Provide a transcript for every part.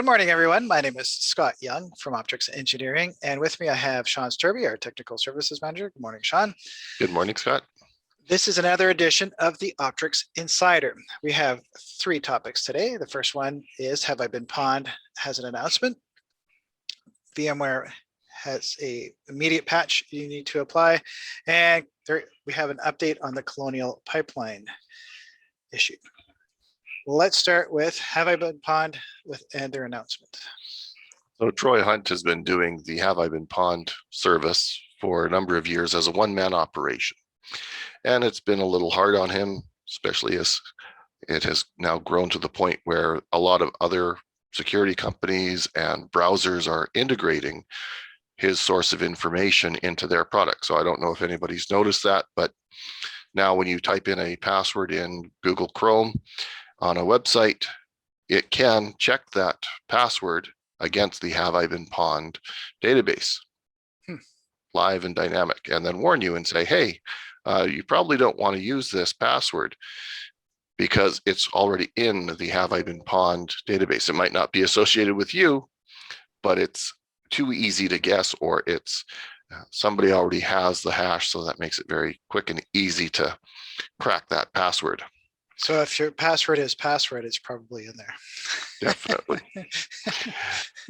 Good morning, everyone. My name is Scott Young from Optrics Engineering, and with me I have Sean Sturby, our Technical Services Manager. Good morning, Sean. Good morning, Scott. This is another edition of the Optrics Insider. We have three topics today. The first one is HaveIBeenPwned has an announcement. VMware has an immediate patch you need to apply, and we have an update on the Colonial Pipeline issue. Let's start with HaveIBeenPwned and their announcement. So Troy Hunt has been doing the HaveIBeenPwned service for a number of years as a one-man operation. And it's been a little hard on him, especially as it has now grown to the point where a lot of other security companies and browsers are integrating his source of information into their product. So I don't know if anybody's noticed that, but now when you type in a password in Google Chrome on a website, it can check that password against the HaveIBeenPwned database, live and dynamic, and then warn you and say, hey, you probably don't want to use this password because it's already in the HaveIBeenPwned database. It might not be associated with you, but it's too easy to guess, or it's somebody already has the hash, so that makes it very quick and easy to crack that password. So if your password is password, it's probably in there. Definitely.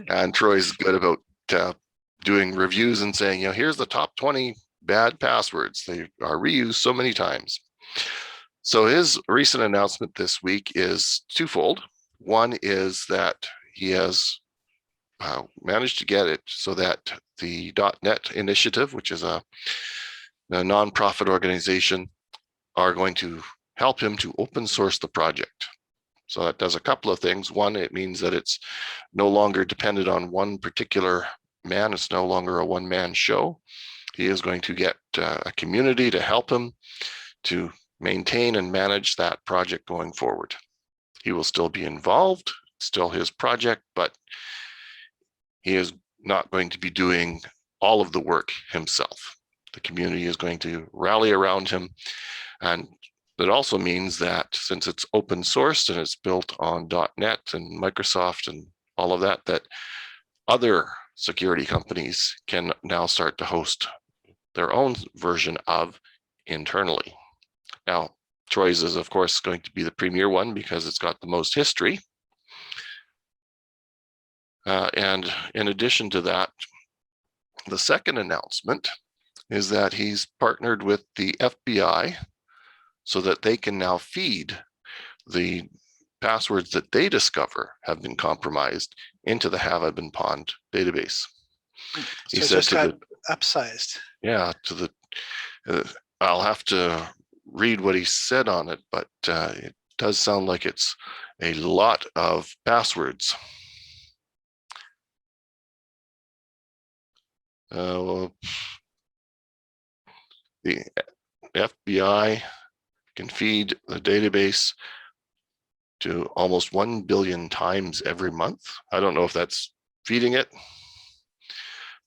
And Troy's good about doing reviews and saying, here's the top 20 bad passwords. They are reused so many times. So his recent announcement this week is twofold. One is that he has managed to get it so that the .NET initiative, which is a nonprofit organization, are going to help him to open source the project. So that does a couple of things. One, it means that it's no longer dependent on one particular man. It's no longer a one-man show. He is going to get a community to help him to maintain and manage that project going forward. He will still be involved, still his project, but he is not going to be doing all of the work himself. The community is going to rally around him, and it also means that since it's open sourced and it's built on .NET and Microsoft and all of that, that other security companies can now start to host their own version of internally. Now, Troy's is, of course, going to be the premier one because it's got the most history. And in addition to that, the second announcement is that he's partnered with the FBI so that they can now feed the passwords that they discover have been compromised into the HaveIBeenPwned database. He said just got upsized. Yeah, to the, I'll have to read what he said on it, but it does sound like it's a lot of passwords. The FBI can feed the database to almost 1 billion times every month. I don't know if that's feeding it,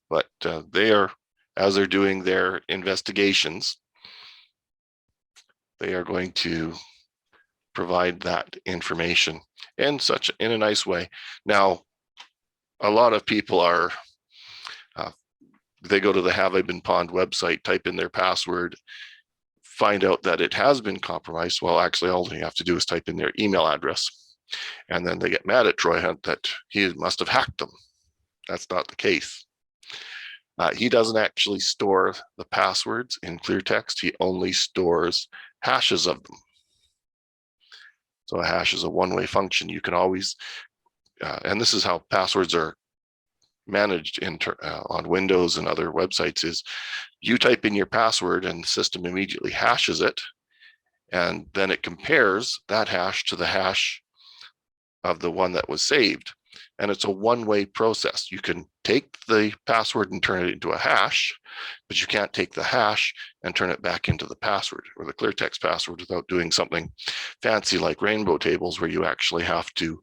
but they are, as they're doing their investigations, they are going to provide that information in a nice way. Now, a lot of people are, they go to the HaveIBeenPwned website, type in their password, find out that it has been compromised. Well, actually, all they have to do is type in their email address. And then they get mad at Troy Hunt that he must have hacked them. That's not the case. He doesn't actually store the passwords in clear text. He only stores hashes of them. So a hash is a one-way function. You can always, and this is how passwords are managed on Windows and other websites, is you type in your password and the system immediately hashes it, and then it compares that hash to the hash of the one that was saved. And it's a one-way process. You can take the password and turn it into a hash, but you can't take the hash and turn it back into the password or the clear text password without doing something fancy like rainbow tables, where you actually have to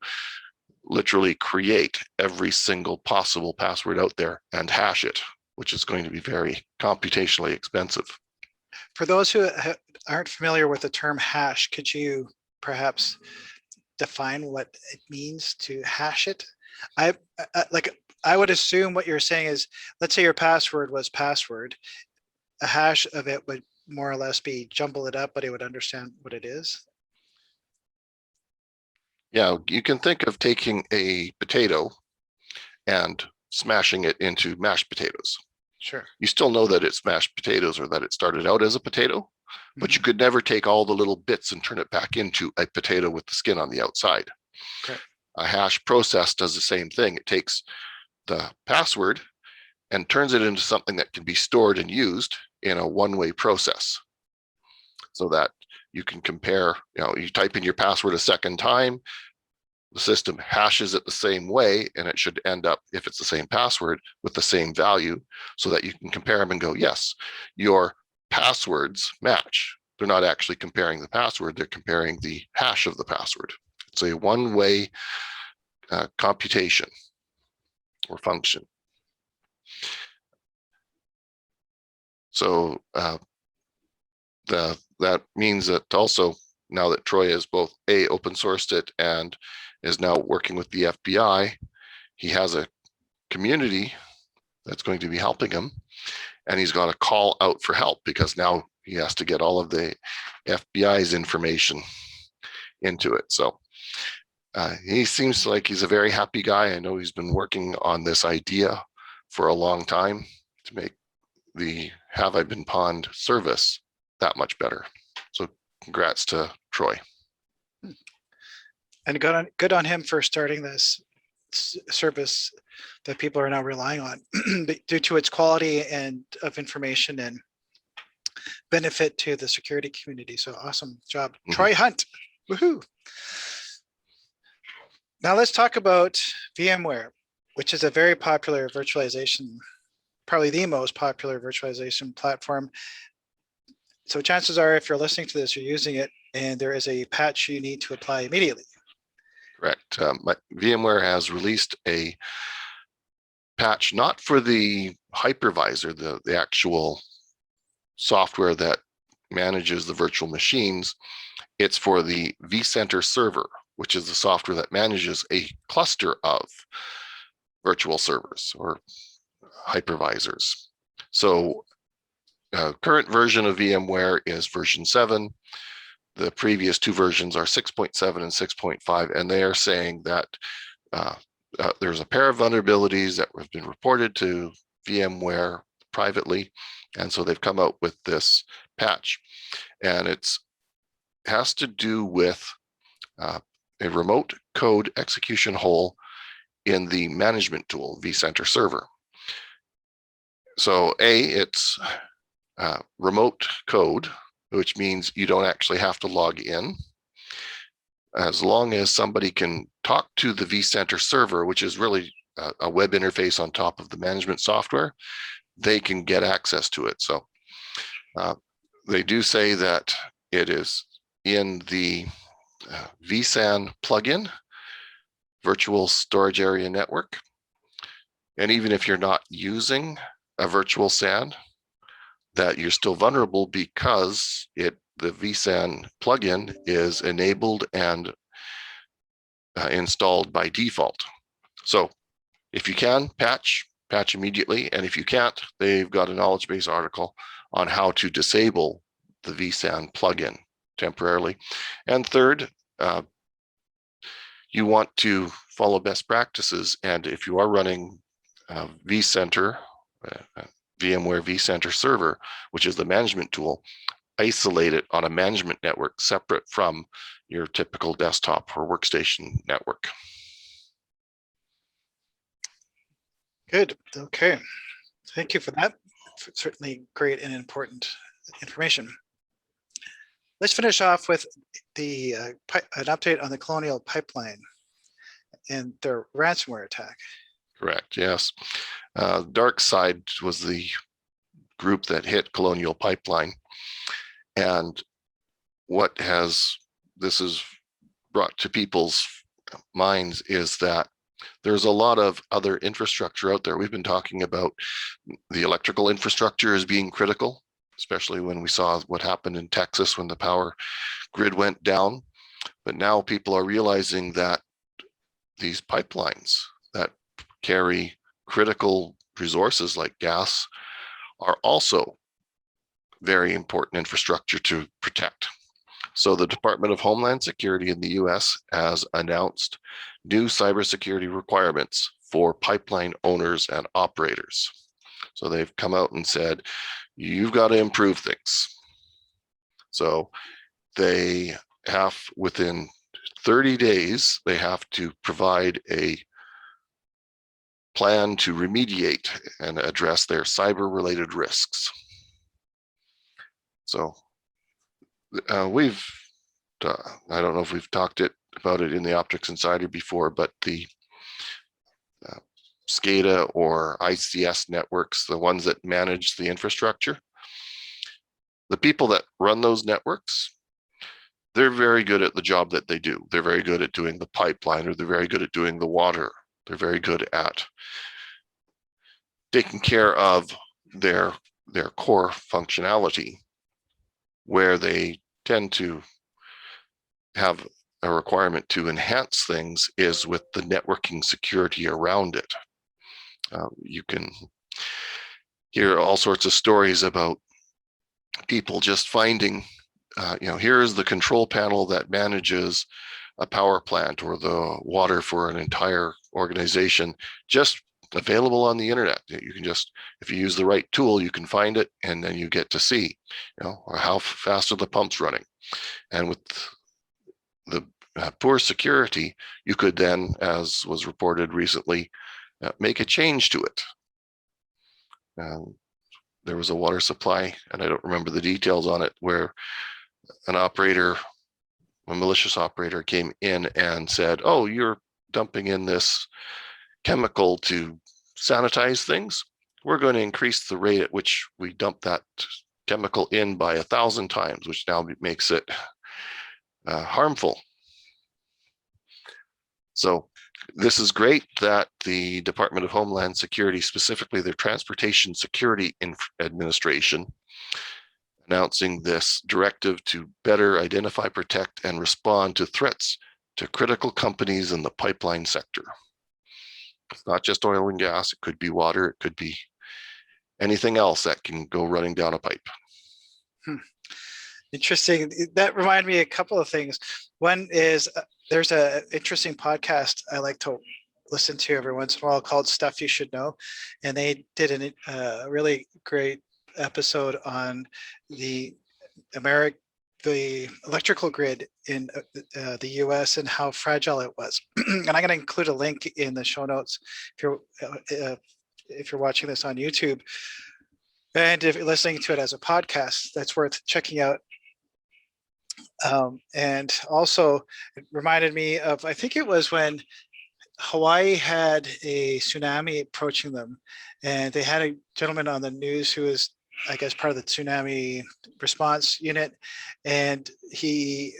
literally create every single possible password out there and hash it, which is going to be very computationally expensive. For those who aren't familiar with the term hash, could you perhaps define what it means to hash it? I would assume what you're saying is, let's say your password was password, a hash of it would more or less be jumble it up, but it would understand what it is. Yeah, you can think of taking a potato and smashing it into mashed potatoes. Sure. You still know that it's mashed potatoes or that it started out as a potato, but Mhm. you could never take all the little bits and turn it back into a potato with the skin on the outside. Okay. A hash process does the same thing. It takes the password and turns it into something that can be stored and used in a one-way process, so that you can compare, you type in your password a second time, the system hashes it the same way, and it should end up, if it's the same password, with the same value, so that you can compare them and go, yes, your passwords match. They're not actually comparing the password, they're comparing the hash of the password. It's a one-way computation or function. So that means that also, now that Troy has both open sourced it and is now working with the FBI, he has a community that's going to be helping him, and he's got to call out for help because now he has to get all of the FBI's information into it. So he seems like he's a very happy guy. I know he's been working on this idea for a long time to make the HaveIBeenPwned service that much better. So congrats to Troy. And good on him for starting this service that people are now relying on due to its quality and of information and benefit to the security community. So awesome job, Troy Hunt. Woohoo! Now let's talk about VMware, which is a very popular virtualization, probably the most popular virtualization platform. So chances are, if you're listening to this, you're using it, and there is a patch you need to apply immediately. Correct. VMware has released a patch, not for the hypervisor, the actual software that manages the virtual machines. It's for the vCenter server, which is the software that manages a cluster of virtual servers or hypervisors. So current version of VMware is version 7. The previous two versions are 6.7 and 6.5, and they are saying that there's a pair of vulnerabilities that have been reported to VMware privately, and so they've come out with this patch, and it has to do with a remote code execution hole in the management tool vCenter server. So it's remote code, which means you don't actually have to log in. As long as somebody can talk to the vCenter server, which is really a web interface on top of the management software, they can get access to it. So they do say that it is in the vSAN plugin, virtual storage area network. And even if you're not using a virtual SAN, that you're still vulnerable because the vSAN plugin is enabled and installed by default. So if you can, patch immediately. And if you can't, they've got a knowledge base article on how to disable the vSAN plugin temporarily. And third, you want to follow best practices. And if you are running vCenter, VMware vCenter server, which is the management tool, isolate it on a management network separate from your typical desktop or workstation network. Good. Okay. Thank you for that. Certainly great and important information. Let's finish off with an update on the Colonial Pipeline and their ransomware attack. Correct. Yes. Dark Side was the group that hit Colonial Pipeline, and what this has brought to people's minds is that there's a lot of other infrastructure out there. We've been talking about the electrical infrastructure as being critical, especially when we saw what happened in Texas when the power grid went down. But now people are realizing that these pipelines that carry critical resources like gas are also very important infrastructure to protect. So the Department of Homeland Security in the US has announced new cybersecurity requirements for pipeline owners and operators. So they've come out and said, you've got to improve things. So they have, within 30 days, they have to provide a plan to remediate and address their cyber-related risks. So we've, I don't know if we've talked about it in the Optrics Insider before, but the SCADA or ICS networks, the ones that manage the infrastructure, the people that run those networks, they're very good at the job that they do. They're very good at doing the pipeline, or they're very good at doing the water. They're very good at taking care of their core functionality. Where they tend to have a requirement to enhance things is with the networking security around it. You can hear all sorts of stories about people just finding, here is the control panel that manages a power plant or the water for an entire organization, just available on the internet. You can just, if you use the right tool, you can find it, and then you get to see, or how fast are the pumps running. And with the poor security, you could then, as was reported recently, make a change to it. There was a water supply, and I don't remember the details on it, where an operator, a malicious operator, came in and said, oh, you're dumping in this chemical to sanitize things. We're going to increase the rate at which we dump that chemical in by 1,000 times, which now makes it harmful. So this is great that the Department of Homeland Security, specifically their Transportation Security Administration, announcing this directive to better identify, protect, and respond to threats to critical companies in the pipeline sector. It's not just oil and gas, it could be water, it could be anything else that can go running down a pipe. Interesting. That reminded me of a couple of things. One is there's an interesting podcast I like to listen to every once in a while called Stuff You Should Know. And they did a really great episode on the electrical grid in the US and how fragile it was. And I'm going to include a link in the show notes if you're watching this on YouTube. And if you're listening to it as a podcast, that's worth checking out. And also it reminded me of, I think it was when Hawaii had a tsunami approaching them, and they had a gentleman on the news who was, I guess, part of the tsunami response unit, and they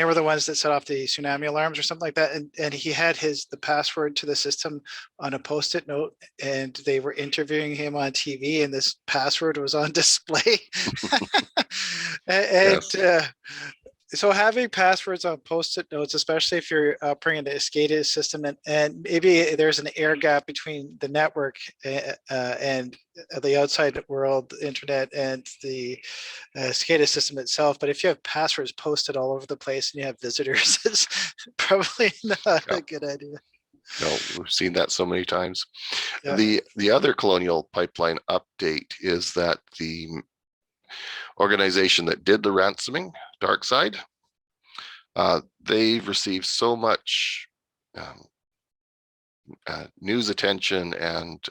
were the ones that set off the tsunami alarms or something like that. And he had the password to the system on a Post-it note, and they were interviewing him on TV, and this password was on display. Yes. So having passwords on Post-it notes, especially if you're operating a SCADA system, and maybe there's an air gap between the network and the outside world, internet, and the SCADA system itself. But if you have passwords posted all over the place and you have visitors, it's probably not a good idea. No, we've seen that so many times. Yeah. The other Colonial Pipeline update is that the organization that did the ransoming, DarkSide, they've received so much news attention and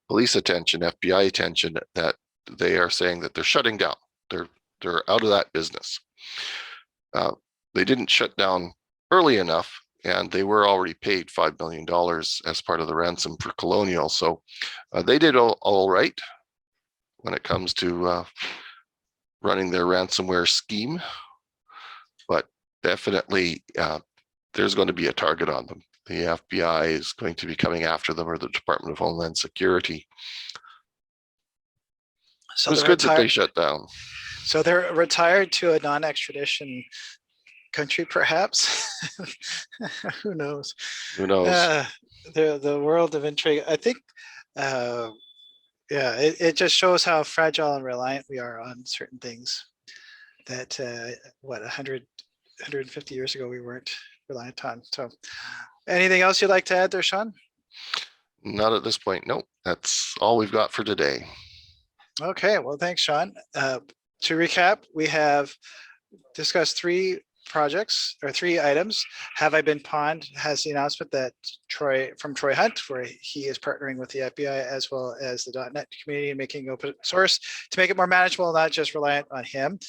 police attention, FBI attention, that they are saying that they're shutting down. They're out of that business. They didn't shut down early enough, and they were already paid $5 million as part of the ransom for Colonial. So they did all right when it comes to running their ransomware scheme, but definitely there's going to be a target on them. The FBI is going to be coming after them, or the Department of Homeland Security. So it was good that they shut down. So they're retired to a non-extradition country, perhaps. Who knows? Who knows? The world of intrigue. I think, yeah, it just shows how fragile and reliant we are on certain things that, what, 150 years ago we weren't reliant on. So anything else you'd like to add there, Sean? Not at this point. Nope. That's all we've got for today. Okay, well, thanks, Sean. To recap, we have discussed 3 projects or 3 items. HaveIBeenPwned has the announcement that Troy Hunt, where he is partnering with the FBI as well as the .NET community and making open source to make it more manageable, not just reliant on him.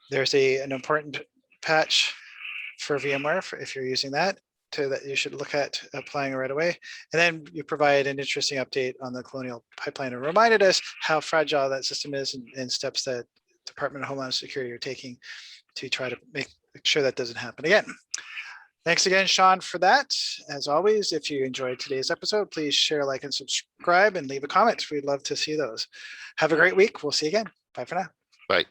There's an important patch for VMware if you're using that you should look at applying right away. And then you provide an interesting update on the Colonial Pipeline and reminded us how fragile that system is and steps that Department of Homeland Security are taking to try to make sure that doesn't happen again. Thanks again, Sean, for that. As always, if you enjoyed today's episode, please share, like, and subscribe and leave a comment. We'd love to see those. Have a great week. We'll see you again. Bye for now. Bye.